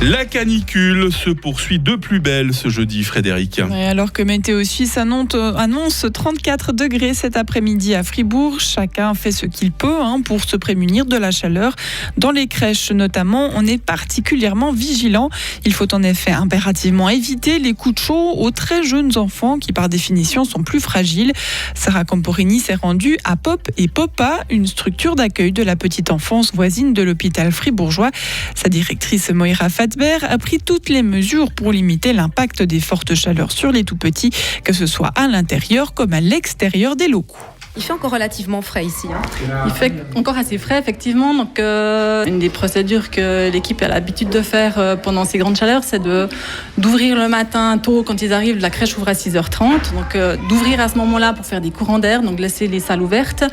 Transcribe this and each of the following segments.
La canicule se poursuit de plus belle ce jeudi, Frédéric. Ouais, alors que Météo Suisse annonce 34 degrés cet après-midi à Fribourg, chacun fait ce qu'il peut pour se prémunir de la chaleur. Dans les crèches notamment, on est particulièrement vigilant. Il faut en effet impérativement éviter les coups de chaud aux très jeunes enfants qui par définition sont plus fragiles. Sarah Camporini s'est rendue à Pop et Popa, une structure d'accueil de la petite enfance voisine de l'hôpital fribourgeois. Sa directrice Moira Fatber a pris toutes les mesures pour limiter l'impact des fortes chaleurs sur les tout-petits, que ce soit à l'intérieur comme à l'extérieur des locaux. Il fait encore relativement frais ici. Il fait encore assez frais, effectivement. Donc, une des procédures que l'équipe a l'habitude de faire pendant ces grandes chaleurs, c'est d'ouvrir le matin tôt quand ils arrivent. La crèche ouvre à 6h30. Donc, d'ouvrir à ce moment-là pour faire des courants d'air, donc laisser les salles ouvertes.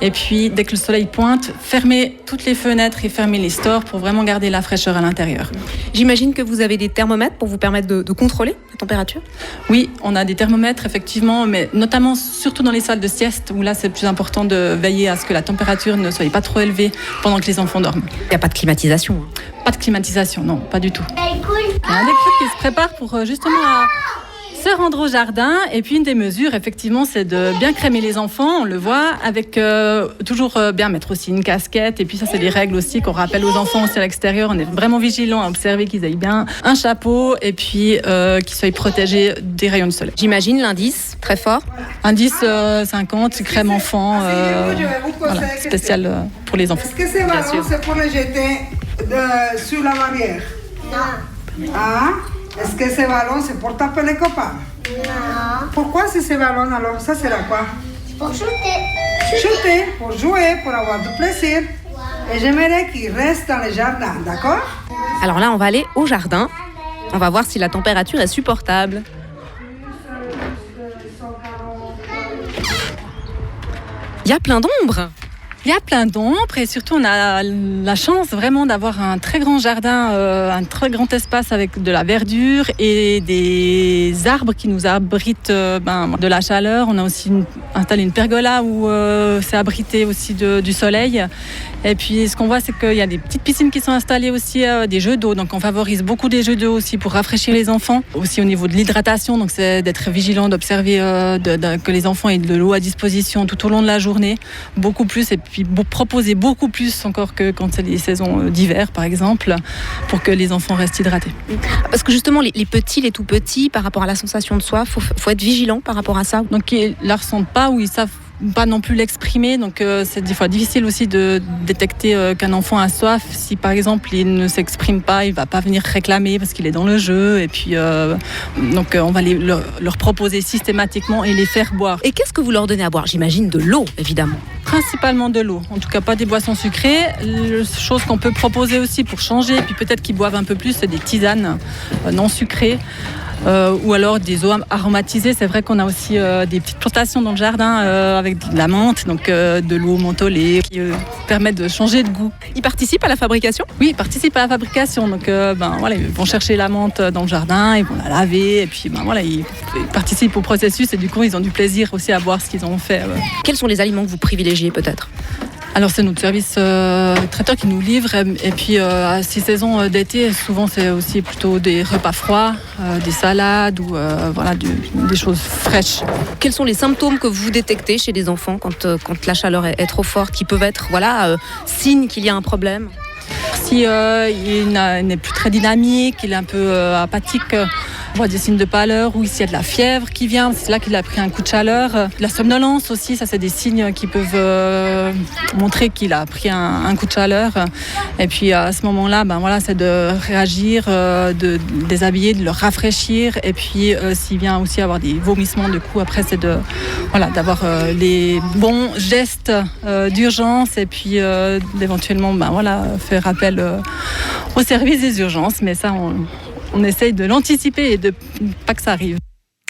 Et puis, dès que le soleil pointe, fermer toutes les fenêtres et fermer les stores pour vraiment garder la fraîcheur à l'intérieur. J'imagine que vous avez des thermomètres pour vous permettre de contrôler la température ? Oui, on a des thermomètres, effectivement, mais notamment, surtout dans les salles de sieste, où là, c'est plus important de veiller à ce que la température ne soit pas trop élevée pendant que les enfants dorment. Il n'y a pas de climatisation. Pas de climatisation, non, pas du tout. Il y a un des trucs qui se prépare pour justement se rendre au jardin. Et puis une des mesures, effectivement, c'est de bien crémer les enfants, on le voit, avec toujours bien mettre aussi une casquette. Et puis ça, c'est des règles aussi qu'on rappelle aux enfants aussi à l'extérieur. On est vraiment vigilant à observer qu'ils aient bien un chapeau et puis qu'ils soient protégés des rayons du soleil. J'imagine l'indice, très fort. Indice 50, crème enfant, voilà, spécial pour les enfants. Est-ce que ces ballons, c'est pour les jeter sur la barrière? Non. Ah, est-ce que ces ballons, c'est pour taper les copains? Non. Pourquoi c'est ces ballons alors? Ça sert à quoi? Pour shooter. Shooter, pour jouer, pour avoir du plaisir. Et j'aimerais qu'ils restent dans le jardin, d'accord? Alors là, on va aller au jardin. On va voir si la température est supportable. Il y a plein d'ombre. Il y a plein d'ombres et surtout on a la chance vraiment d'avoir un très grand jardin, un très grand espace avec de la verdure et des arbres qui nous abritent de la chaleur. On a aussi installé une pergola où c'est abrité aussi du soleil. Et puis ce qu'on voit, c'est qu'il y a des petites piscines qui sont installées aussi, des jeux d'eau. Donc on favorise beaucoup des jeux d'eau aussi pour rafraîchir les enfants. Aussi au niveau de l'hydratation, donc c'est d'être vigilant, d'observer que les enfants aient de l'eau à disposition tout au long de la journée, beaucoup plus. Et puis proposer beaucoup plus encore que quand c'est les saisons d'hiver, par exemple, pour que les enfants restent hydratés. Parce que justement, les petits, les tout petits, par rapport à la sensation de soif, faut être vigilant par rapport à ça. Donc ils ne la ressentent pas ou ils savent pas non plus l'exprimer, donc c'est des fois difficile aussi de détecter qu'un enfant a soif. Si par exemple il ne s'exprime pas, il va pas venir réclamer parce qu'il est dans le jeu, et puis donc on va leur proposer systématiquement et les faire boire. Et qu'est-ce que vous leur donnez à boire? J'imagine de l'eau, évidemment. Principalement de l'eau, en tout cas pas des boissons sucrées. Chose qu'on peut proposer aussi pour changer, et puis peut-être qu'ils boivent un peu plus, c'est des tisanes non sucrées. Ou alors des eaux aromatisées. C'est vrai qu'on a aussi des petites plantations dans le jardin avec de la menthe, donc de l'eau mentholée qui permet de changer de goût. Ils participent à la fabrication? Oui, ils participent à la fabrication. Donc ils vont chercher la menthe dans le jardin, ils vont la laver et puis ils participent au processus et du coup ils ont du plaisir aussi à boire ce qu'ils ont fait. Quels sont les aliments que vous privilégiez peut-être? Alors c'est notre service traiteur qui nous livre, et puis à ces saisons d'été, souvent c'est aussi plutôt des repas froids, des salades ou des choses fraîches. Quels sont les symptômes que vous détectez chez des enfants quand la chaleur est trop forte, qui peuvent être signe qu'il y a un problème? Si il n'est plus très dynamique, il est un peu apathique, on voit des signes de pâleur, ou s'il y a de la fièvre qui vient, c'est là qu'il a pris un coup de chaleur. La somnolence aussi, ça c'est des signes qui peuvent montrer qu'il a pris un coup de chaleur. Et puis à ce moment-là, c'est de réagir, de déshabiller, de le rafraîchir. Et puis s'il vient aussi avoir des vomissements, du coup après c'est d'avoir les bons gestes d'urgence, et puis éventuellement faire appel au service des urgences. Mais ça on essaye de l'anticiper et de pas que ça arrive.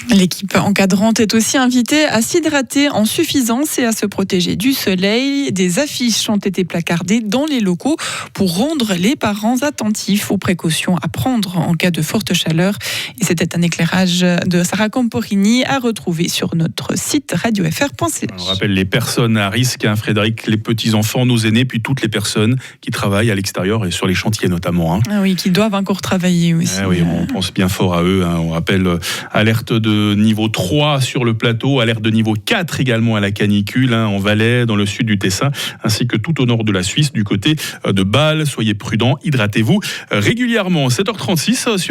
L'équipe encadrante est aussi invitée à s'hydrater en suffisance et à se protéger du soleil. Des affiches ont été placardées dans les locaux pour rendre les parents attentifs aux précautions à prendre en cas de forte chaleur. Et c'était un éclairage de Sarah Camporini à retrouver sur notre site radiofr.ch. On rappelle les personnes à risque, Frédéric, les petits-enfants, nos aînés, puis toutes les personnes qui travaillent à l'extérieur et sur les chantiers notamment. Ah oui, qui doivent encore travailler aussi. Oui, on pense bien fort à eux. On rappelle alerte de niveau 3 sur le plateau, alerte de niveau 4 également à la canicule en Valais, dans le sud du Tessin, ainsi que tout au nord de la Suisse, du côté de Bâle. Soyez prudents, hydratez-vous régulièrement. 7h36 sur